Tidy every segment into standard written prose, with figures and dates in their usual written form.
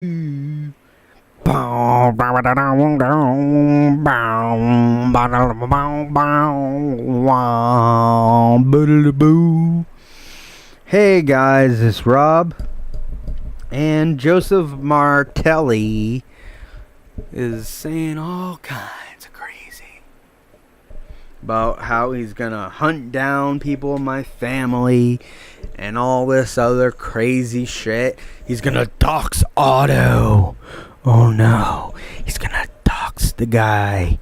Hey guys, it's Rob, and Joseph Martelli is saying all kinds of crazy about how he's gonna hunt down people in my family and all this other crazy shit. He's gonna dox Otto. Oh no, he's gonna dox the guy.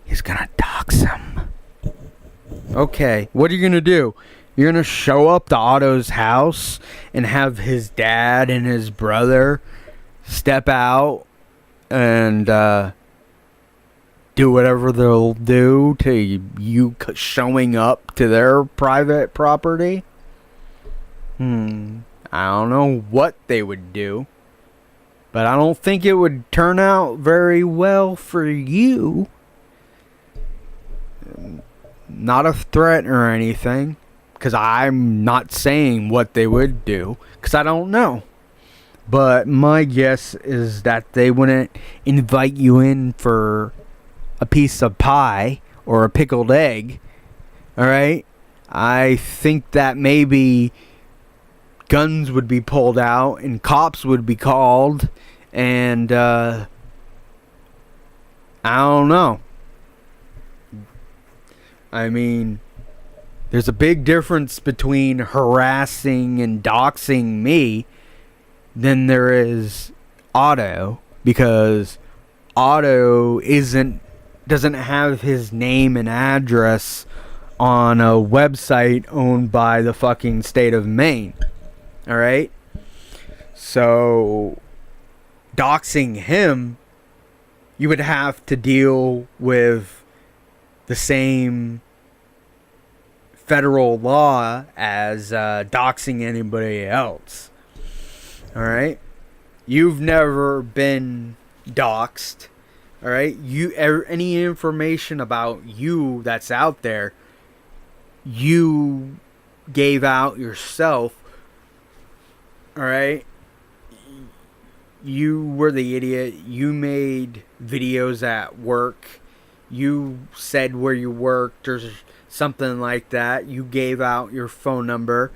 He's gonna dox him. Okay, what are you gonna do? You're gonna show up to Otto's house and have his dad and his brother step out and do whatever they'll do to you showing up to their private property? I don't know what they would do, but I don't think it would turn out very well for you. Not a threat or anything, because I'm not saying what they would do, because I don't know. But my guess is that they wouldn't invite you in for a piece of pie or a pickled egg. Alright? I think that maybe guns would be pulled out and cops would be called, and I don't know. I mean, there's a big difference between harassing and doxing me than there is Otto, because Otto doesn't have his name and address on a website owned by the fucking state of Maine. Alright? So, doxing him, you would have to deal with the same federal law as doxing anybody else. Alright? You've never been doxed. Alright? Any information about you that's out there, you gave out yourself. Alright? You were the idiot. You made videos at work. You said where you worked or something like that. You gave out your phone number.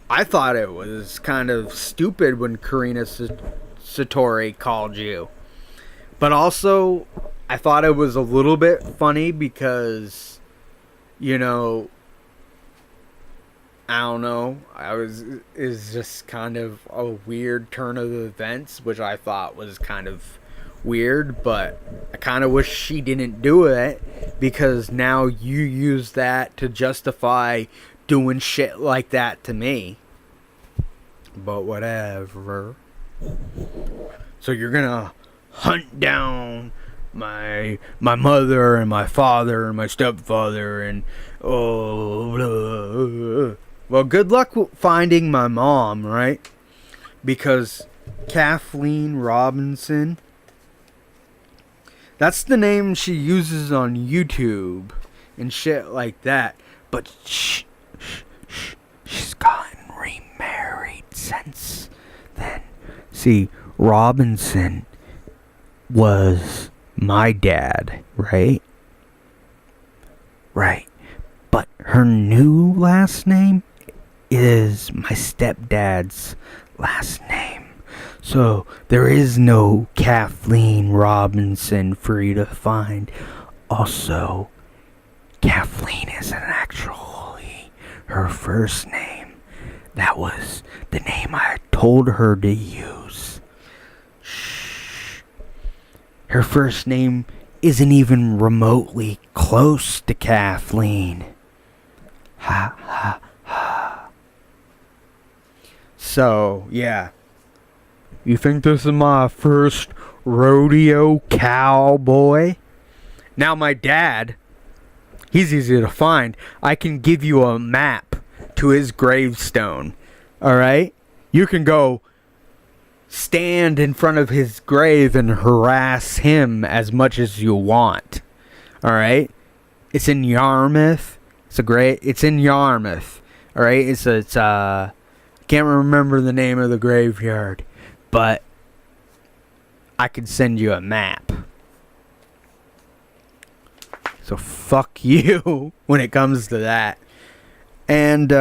I thought it was kind of stupid when Karina Satori called you. But also, I thought it was a little bit funny because, you know, I don't know. Is just kind of a weird turn of events, which I thought was kind of weird, but I kind of wish she didn't do it, because now you use that to justify doing shit like that to me. But whatever. So you're gonna hunt down my mother and my father and my stepfather and well, good luck finding my mom, right? Because Kathleen Robinson, that's the name she uses on YouTube and shit like that. But she's gotten remarried since then. See, Robinson was my dad, right? Right. But her new last name is my stepdad's last name. So there is no Kathleen Robinson for you to find. Also, Kathleen isn't actually her first name. That was the name I told her to use. Shh. Her first name isn't even remotely close to Kathleen. Ha ha ha. So, yeah. You think this is my first rodeo cowboy? Now my dad, he's easy to find. I can give you a map to his gravestone. Alright? You can go stand in front of his grave and harass him as much as you want. Alright? It's in Yarmouth. It's in Yarmouth. Alright? It's can't remember the name of the graveyard. But I could send you a map. So fuck you when it comes to that. And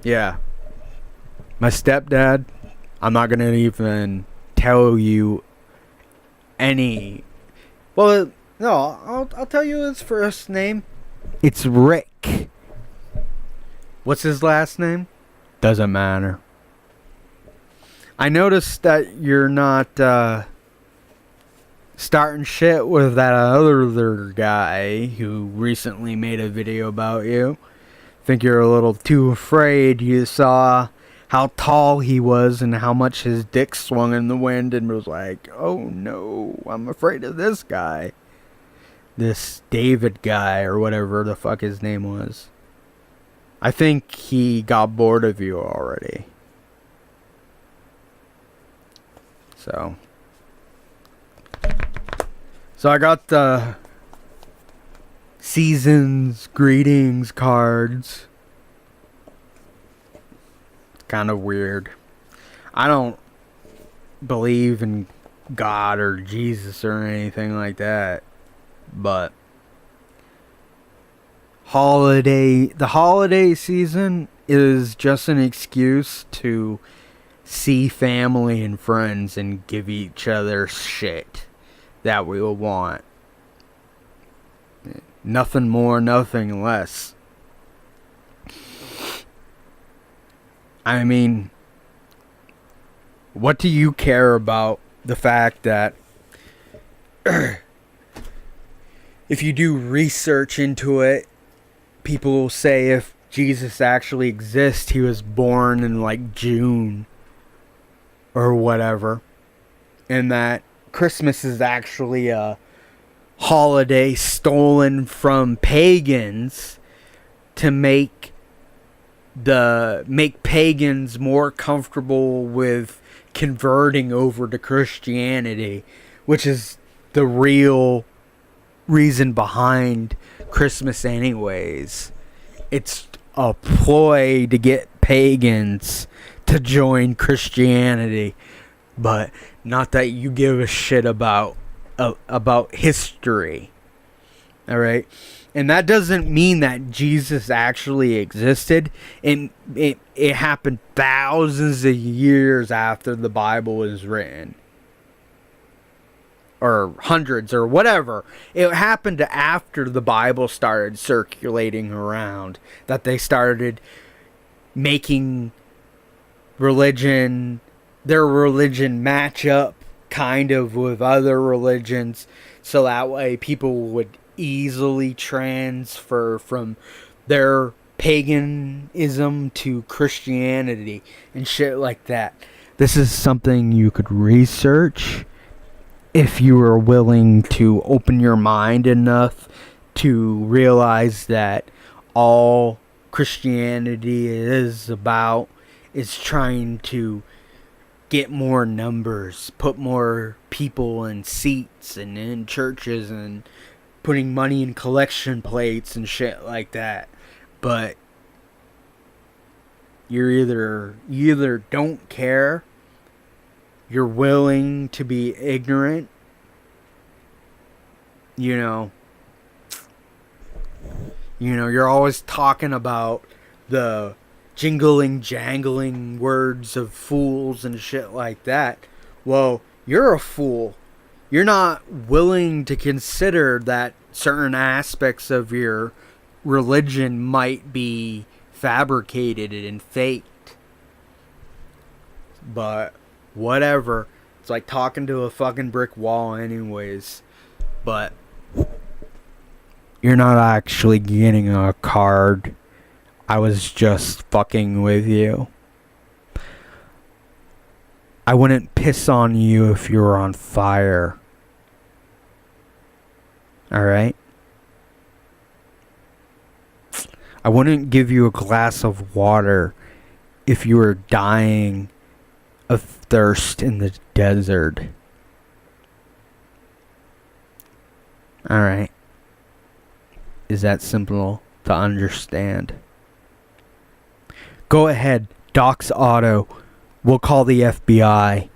yeah. My stepdad, I'm not gonna even tell you any. Well, no, I'll tell you his first name. It's Rick. What's his last name? Doesn't matter. I noticed that you're not starting shit with that other guy who recently made a video about you. Think you're a little too afraid. You saw how tall he was and how much his dick swung in the wind and was like, oh no, I'm afraid of this guy. This David guy or whatever the fuck his name was. I think he got bored of you already. So I got the season's greetings cards. It's kind of weird. I don't believe in God or Jesus or anything like that. But the holiday season is just an excuse to see family and friends and give each other shit that we will want. Nothing more, nothing less. I mean, what do you care about the fact that if you do research into it, people will say if Jesus actually exists, he was born in like June or whatever, and that Christmas is actually a holiday stolen from pagans to make pagans more comfortable with converting over to Christianity, which is the real reason behind Christmas anyways. It's a ploy to get pagans to join Christianity, but not that you give a shit about history. All right, and that doesn't mean that Jesus actually existed, and it happened thousands of years after the Bible was written, or hundreds or whatever. It happened after the Bible started circulating around, that they started making their religion match up kind of with other religions, so that way people would easily transfer from their paganism to Christianity and shit like that. This is something you could research if you were willing to open your mind enough to realize that all Christianity is about is trying to get more numbers, put more people in seats and in churches and putting money in collection plates and shit like that. But you either don't care, you're willing to be ignorant, you're always talking about the jangling words of fools and shit like that. Well, you're a fool. You're not willing to consider that certain aspects of your religion might be fabricated and faked. But whatever. It's like talking to a fucking brick wall anyways. But you're not actually getting a card. I was just fucking with you. I wouldn't piss on you if you were on fire. Alright? I wouldn't give you a glass of water if you were dying of thirst in the desert. Alright. Is that simple to understand? Go ahead, Doc's Auto. We'll call the FBI.